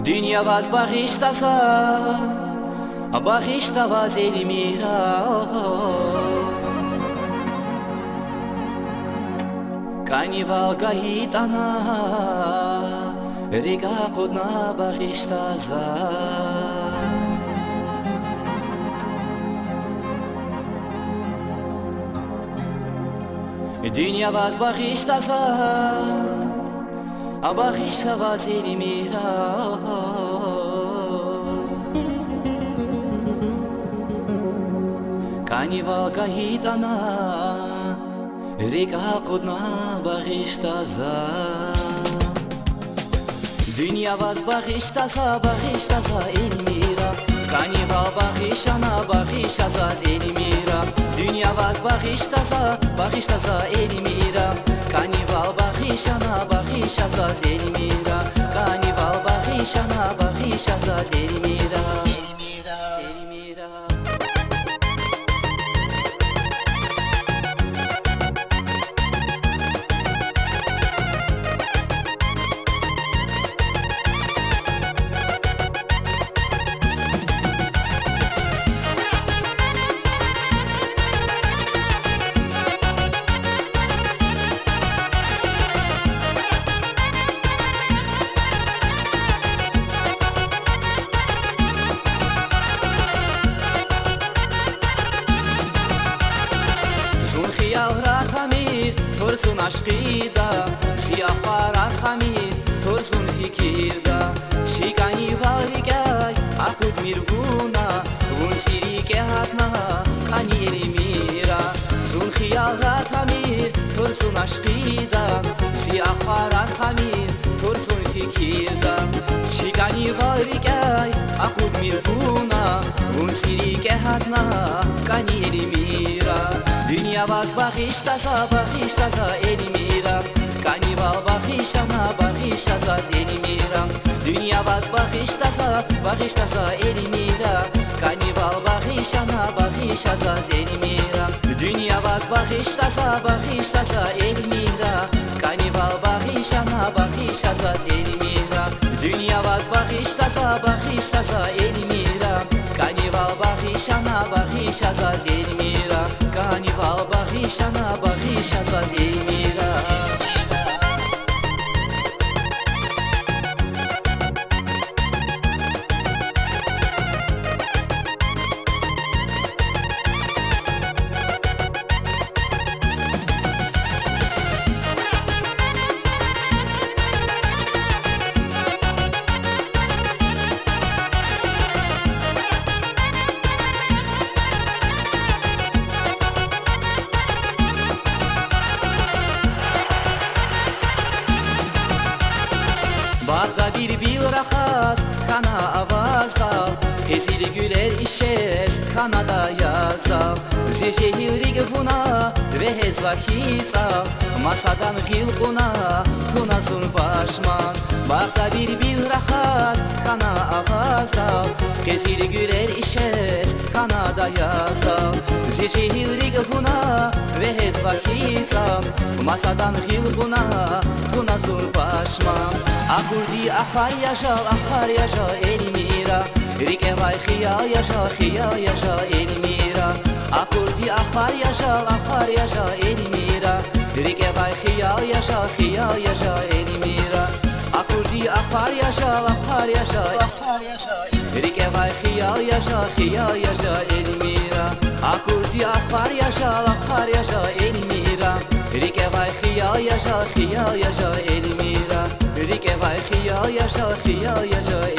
Dünya vaz bağışlasa, bağışla vaz Elmira. Kannival gahitana, rega kodna bağışlasa. Dünya vaz bağışlasa, bağışla vaz Elmira. Kannival gahitana, rega kodna bağışlasa. Dünya vaz bağışlasa, Elmira. Kannival bağışlasa Elmira. Dünya vaz bağışlasa Elmira. Kannival bağışlasa Elmira. Kannival bağışlasa Elmira. Xiyalrat hamid tursun aşkida, ziyafarar hamid tursun fikirda. Şigani varigay akut mirvuna, vun sirike hatna kani Elmira. Zun xiyalrat hamid tursun aşkida, ziyafarar hamid tursun fikirda. Şigani varigay akut mirvuna, vun sirike hatna kani Elmira. Dünya vaz bağışlasa Elmira. Kannival bağışlasa Elmira. Dünya vaz bağışlasa Elmira. Kannival bağışlasa Elmira. Dünya vaz bağışlasa Elmira. Kannival bağışlasa Elmira. Dünya vaz bağışlasa Elmira. Kannival bağışlasa Elmira. Kannival bağışlasa Elmira. Bağda bir bilrakas, kana avazda. Ezili güler işes, kanada yazal. Zehiri vuna ve hezvahiza. Masadan hilguna, tunazun başman. Bağda bir bilrakas, kana avazda. Ezili güler işes, kanada yazal. Zehiri vuna ve hezvahiza. Masadan hilguna, tunazun başman. Akurdi ahar yaşa Elmira. Rike vay khiyal yaşa Elmira. Akurdi ahar yaşa Elmira. Rike vay khiyal yaşa Elmira. Akurdi ahar yaşa Rike vay khiyal yaşa Elmira. Akurdi ahar yaşa Elmira. Rike vay khiyal yaşa Elmira. Rike vay khiyal yaşa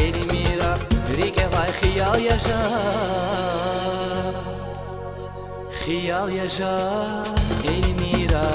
Elmira. Rike vay khiyal yaşa Elmira.